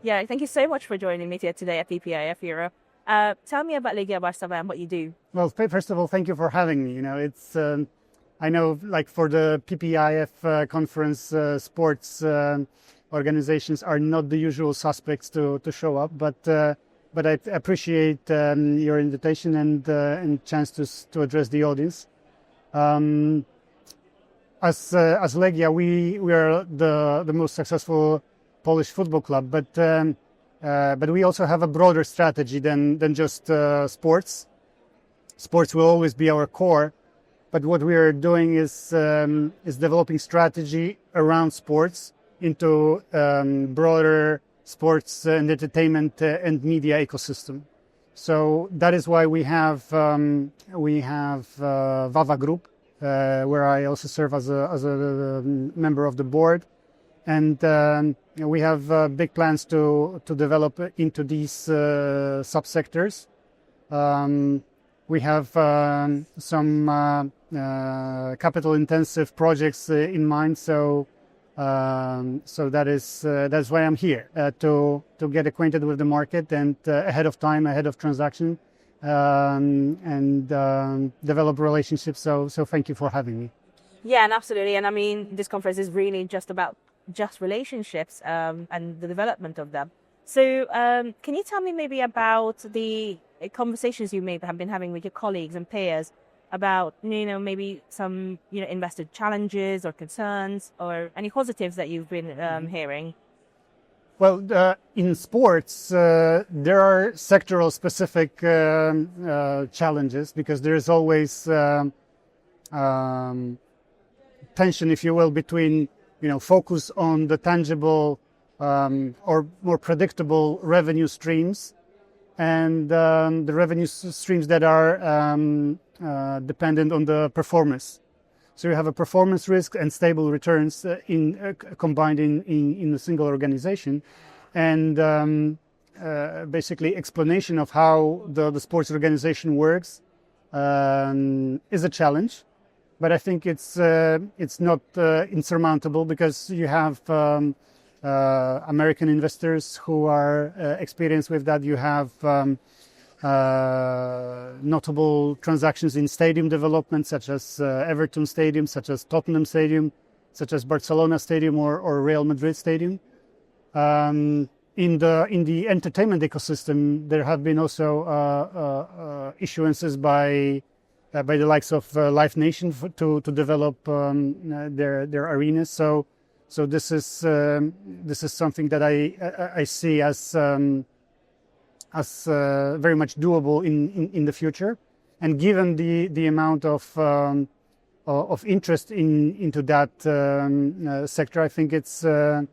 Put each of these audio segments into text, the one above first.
Yeah, thank you so much for joining me here today at PPIF Europe. Tell me about Legia Warszawa and what you do. Well, first of all, thank you for having me. It's I know, like for the PPIF conference, sports organizations are not the usual suspects to show up, but I appreciate your invitation and chance to address the audience. As Legia, we are the most successful Polish football club, but we also have a broader strategy than just sports. Sports will always be our core, but what we are doing is developing strategy around sports into broader sports and entertainment and media ecosystem. So that is why we have WAWA Group, where I also serve as a member of the board, and we have big plans to develop into these subsectors. We have some capital-intensive projects in mind, so that's why I'm here to get acquainted with the market and ahead of transaction, and develop relationships. So thank you for having me. Yeah, and absolutely. And I mean, this conference is really just about relationships and the development of them. So can you tell me maybe about the conversations you may have been having with your colleagues and peers about, maybe some, investor challenges or concerns or any positives that you've been hearing? Well, in sports, there are sectoral specific challenges because there's always tension, if you will, between focus on the tangible or more predictable revenue streams and the revenue streams that are dependent on the performance. So you have a performance risk and stable returns combined in a single organization, and basically explanation of how the sports organization works is a challenge. But I think it's not insurmountable because you have American investors who are experienced with that. You have notable transactions in stadium development, such as Everton Stadium, such as Tottenham Stadium, such as Barcelona Stadium or Real Madrid Stadium. In the entertainment ecosystem, there have been also issuances by the likes of Live Nation to develop their arenas. So this is something that I see as very much doable in the future. And given the amount of interest into that sector, I think it's the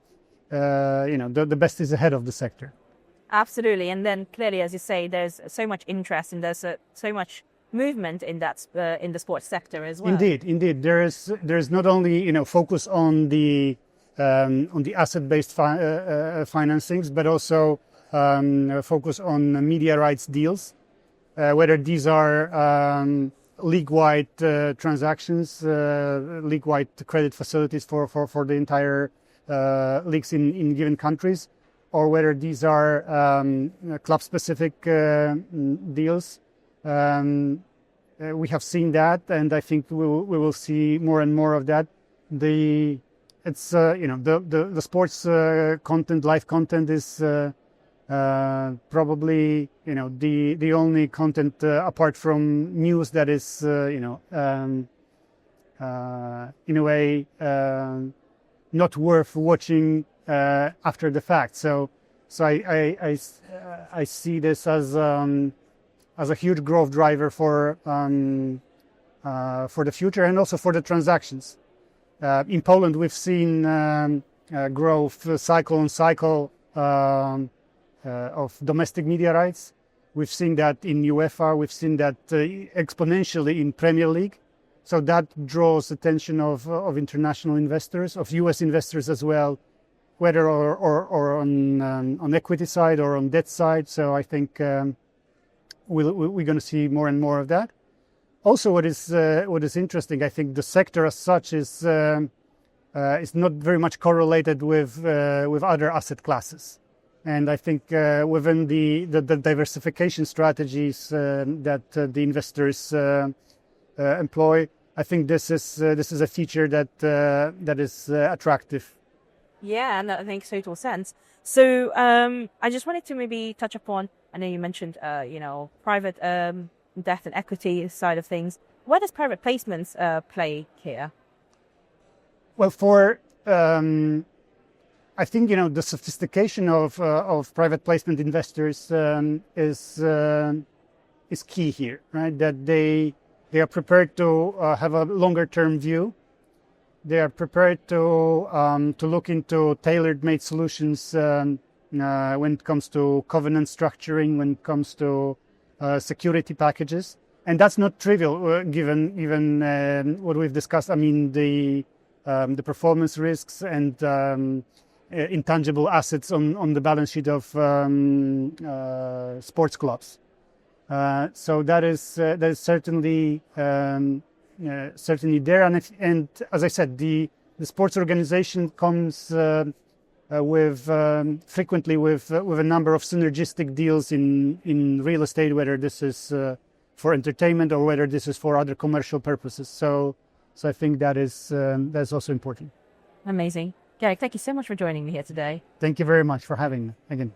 best is ahead of the sector. Absolutely, and then clearly, as you say, there's so much interest and there's so much movement in that in the sports sector as well. Indeed, there's not only focus on the asset-based financings, but also focus on media rights deals, whether these are league-wide transactions, league-wide credit facilities for the entire leagues in given countries, or whether these are club-specific deals. We have seen that, and I think we will see more and more of that. The sports content, live content is probably the only content apart from news that is in a way not worth watching after the fact. So I see this as a huge growth driver for the future and also for the transactions. In Poland, we've seen growth cycle on cycle of domestic media rights. We've seen that in UEFA. We've seen that exponentially in Premier League. So that draws attention of international investors, of US investors as well, whether or on equity side or on debt side. So I think we're going to see more and more of that. Also, what is interesting, I think the sector as such is not very much correlated with other asset classes. And I think within the diversification strategies that the investors employ, I think this is a feature that is attractive. Yeah, and that makes total sense. So I just wanted to maybe touch upon, I know you mentioned, private debt and equity side of things. Where does private placements play here? Well, I think the sophistication of private placement investors is key here, right? That they are prepared to have a longer term view. They are prepared to look into tailor-made solutions when it comes to covenant structuring, when it comes to security packages, and that's not trivial given even what we've discussed. I mean the performance risks and intangible assets on the balance sheet of sports clubs. So that is certainly there, and as I said, the sports organization comes frequently with a number of synergistic deals in real estate, whether this is for entertainment or whether this is for other commercial purposes. So I think that's also important. Amazing. Garrick, thank you so much for joining me here today. Thank you very much for having me again.